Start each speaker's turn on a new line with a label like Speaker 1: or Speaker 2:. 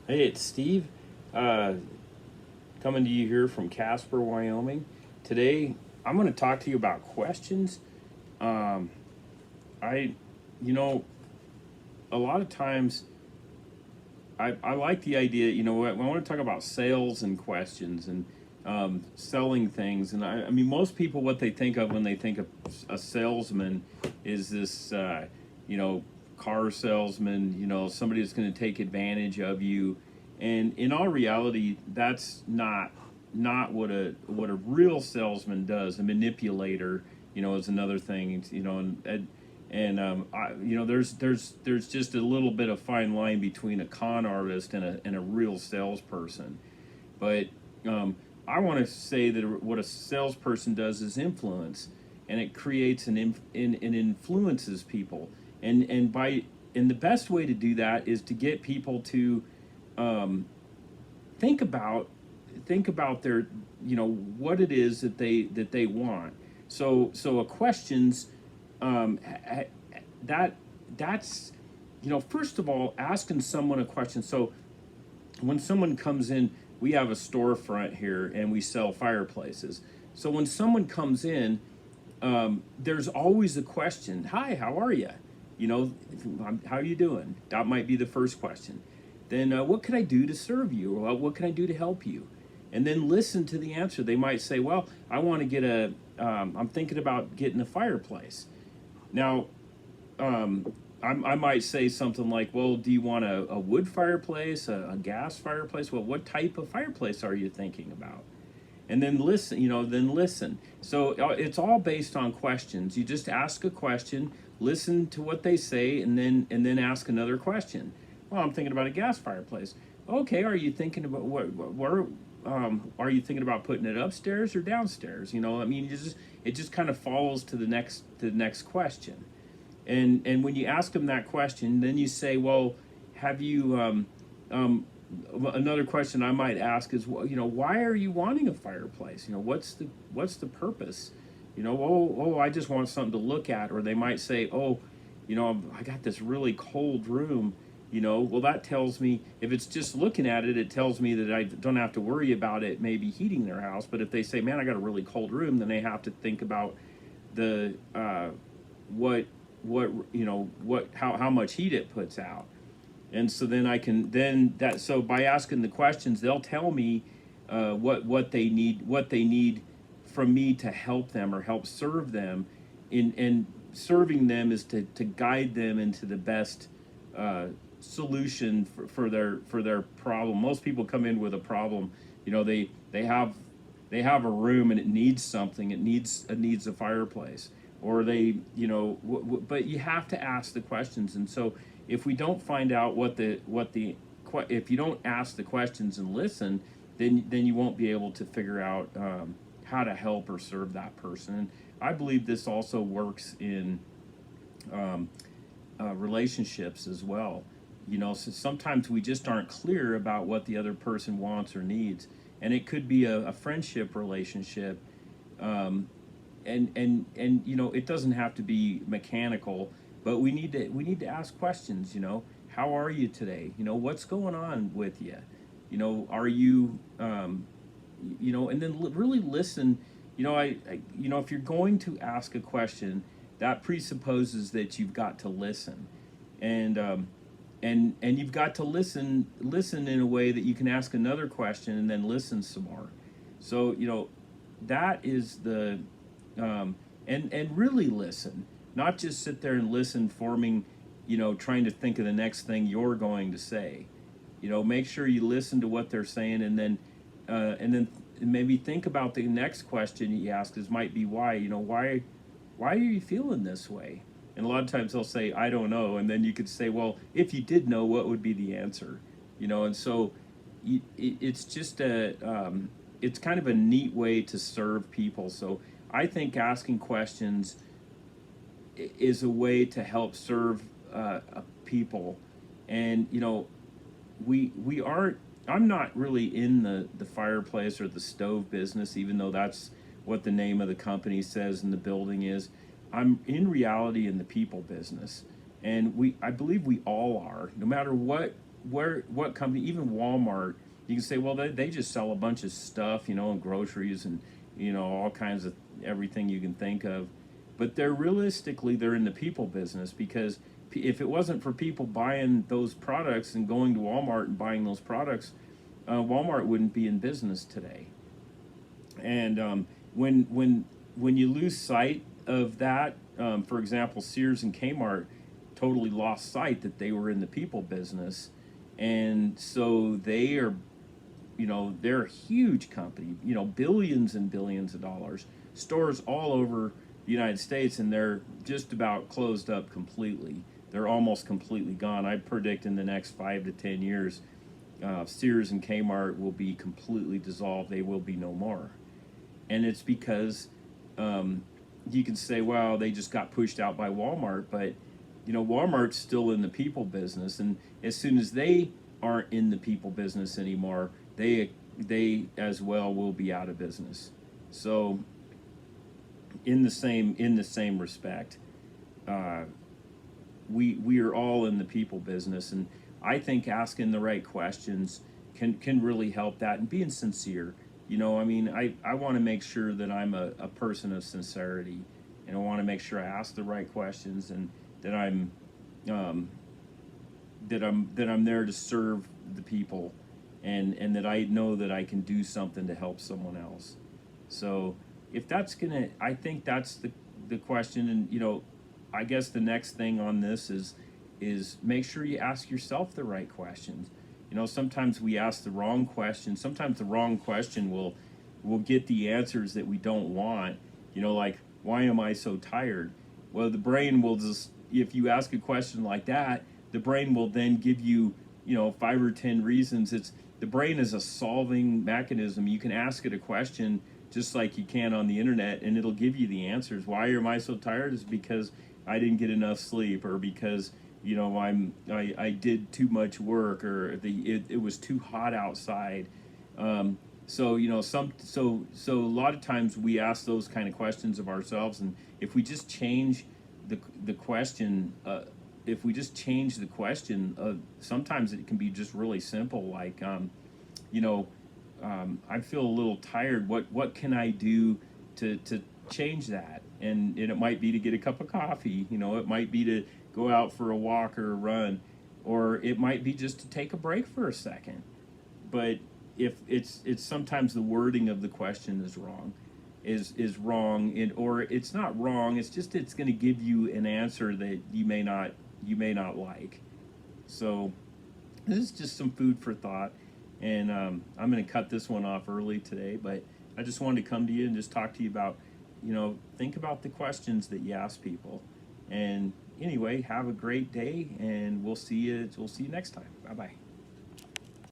Speaker 1: Hey, it's Steve, uh, coming to you here from Casper, Wyoming. Today, I'm going to talk to you about questions. Um, I, you know, a lot of times I like the idea, I want to talk about sales and questions and selling things. And I mean, most people, what they think of when they think of a salesman is this, you know, car salesman, somebody that's going to take advantage of you. And in all reality, that's not what a real salesman does. A manipulator, is another thing, there's just a little bit of fine line between a con artist and a real salesperson. But um, I want to say that what a salesperson does is influence, and it creates and influences people, and the best way to do that is to get people to um, think about think about their what it is that they want. So a questions um, that that's first of all, asking someone a question. So when someone comes in, we have a storefront here and we sell fireplaces. So when someone comes in, there's always a question. Hi, how are you? You know, how are you doing? That might be the first question. Then, what can I do to serve you? Or what can I do to help you? And then listen to the answer. They might say, well, I want to get I'm thinking about getting a fireplace. Now, I might say something like, well, do you want a wood fireplace, a gas fireplace? Well, what type of fireplace are you thinking about? And then listen, So it's all based on questions. You just ask a question, listen to what they say, and then ask another question. Well, I'm thinking about a gas fireplace. Okay, are you thinking about what are you thinking about putting it upstairs or downstairs? I mean, it just kind of follows to the next question. And when you ask them that question, then you say, well, have you another question I might ask is, well, why are you wanting a fireplace? What's the purpose? I just want something to look at. Or they might say, oh, I got this really cold room. Well, that tells me, if it's just looking at it, it tells me that I don't have to worry about it maybe heating their house. But if they say, man, I got a really cold room, then they have to think about the what what how much heat it puts out. And so then I can then that so by asking the questions, they'll tell me what they need from me to help them or help serve them. In serving them is to guide them into the best uh, solution for their problem. Most people come in with a problem. They have a room and it needs something. It needs a fireplace, or but you have to ask the questions. And so if we don't find out if you don't ask the questions and listen, then you won't be able to figure out how to help or serve that person. And I believe this also works in um, relationships as well. So sometimes we just aren't clear about what the other person wants or needs, and it could be a friendship relationship. Um, and it doesn't have to be mechanical, but we need to ask questions. How are you today? What's going on with you? Are you and then really listen. If you're going to ask a question, that presupposes that you've got to listen. And um, and and you've got to listen in a way that you can ask another question and then listen some more. So that is the and really listen, not just sit there and listen, forming, trying to think of the next thing you're going to say. Make sure you listen to what they're saying, and then maybe think about the next question you ask is might be why. Why are you feeling this way? And a lot of times they'll say, I don't know. And then you could say, well, if you did know, what would be the answer? And so it's just it's kind of a neat way to serve people. So I think asking questions is a way to help serve people. And, we aren't, I'm not really in the fireplace or the stove business, even though that's what the name of the company says and the building is. I'm in reality in the people business. And I believe we all are, no matter what company, even Walmart, you can say, well, they just sell a bunch of stuff, and groceries and all kinds of everything you can think of, but they're in the people business, because if it wasn't for people buying those products and going to Walmart and buying those products, Walmart wouldn't be in business today. And when you lose sight of that, for example, Sears and Kmart totally lost sight that they were in the people business, and so they're a huge company, billions and billions of dollars, stores all over the United States, and they're just about closed up completely. They're almost completely gone. I predict in the next 5 to 10 years, Sears and Kmart will be completely dissolved. They will be no more. And it's because you can say, well, they just got pushed out by Walmart, but Walmart's still in the people business, and as soon as they aren't in the people business anymore, they as well will be out of business. So in the same respect, we are all in the people business, and I think asking the right questions can really help that, and being sincere. I want to make sure that I'm a person of sincerity, and I want to make sure I ask the right questions, and that um, I'm there to serve the people, and that I know that I can do something to help someone else. So if I think that's the question, and I guess the next thing on this is make sure you ask yourself the right questions. Sometimes we ask the wrong question. Sometimes the wrong question will get the answers that we don't want. Like, why am I so tired? Well, the brain will just, if you ask a question like that, the brain will then give you, 5 or 10 reasons. The brain is a solving mechanism. You can ask it a question just like you can on the internet, and it'll give you the answers. Why am I so tired? Is because I didn't get enough sleep, or because I did too much work, or it was too hot outside. So a lot of times we ask those kind of questions of ourselves, and if we just change the question, sometimes it can be just really simple. Like, I feel a little tired. What can I do to change that? And it might be to get a cup of coffee. It might be to go out for a walk or a run, or it might be just to take a break for a second. But if it's sometimes the wording of the question is wrong, or it's not wrong. It's just it's going to give you an answer that you may not like. So this is just some food for thought, and I'm going to cut this one off early today. But I just wanted to come to you and just talk to you about, think about the questions that you ask people. And anyway, have a great day, and we'll see you next time. Bye bye.